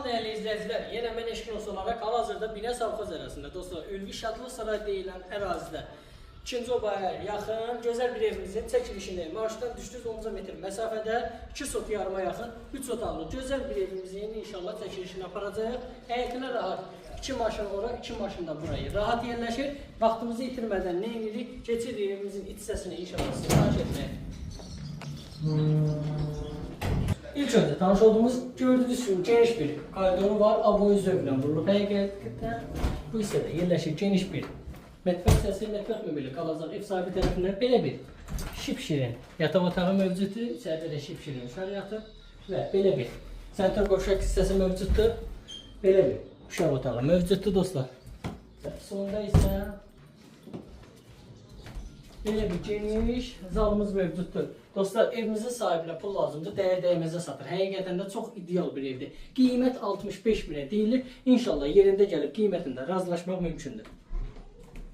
değerli izleyiciler, yine mən Eşkinos olarak hal-hazırda Binə Savxoz arasında dostlar, Ülvi Şadlı Saray deyilən ərazidə 2-ci obaya yaxın gözəl bir evimizin çəkilişini marşdan düşdüz 10 metr məsafədə 2 sot yarıma yaxın 3 otaqlı gözəl bir evimizin inşallah çəkilişini aparacağıq. Həyətinə rahat 2 maşın ora, 2 maşın da burayı rahat yerləşir. Vaxtımızı itirmədən nə edirik? Keçirik evimizin iç hissəsini inşallah sifariş etməyə. İlk önce tanış olduğumuz gördüğünüz gibi geniş bir koridoru var. Aboyu zövqlə vurulub. Həqiqətən bu hissədə yerləşir geniş bir mətbəx hissəsi, mətbəx möbili qalacaq ev sahibi tərəfindən belə bir şipşirin yataq otağı mövcuddur. İçəridə də şipşirin uşaq yatır və belə bir sentral qovşaq hissəsi mövcuddur. Belə bir uşaq otağı mövcuddur dostlar. Sonunda isə belə bir geniş zalımız mövcuddur. Dostlar, evimizin sahibinə pul lazımdır, dəyər dəymizə satır. Həqiqətən də çox ideal bir evdir. Qiymət 65 minə deyilir. İnşallah yerində gəlib qiymətində razılaşmaq mümkündür.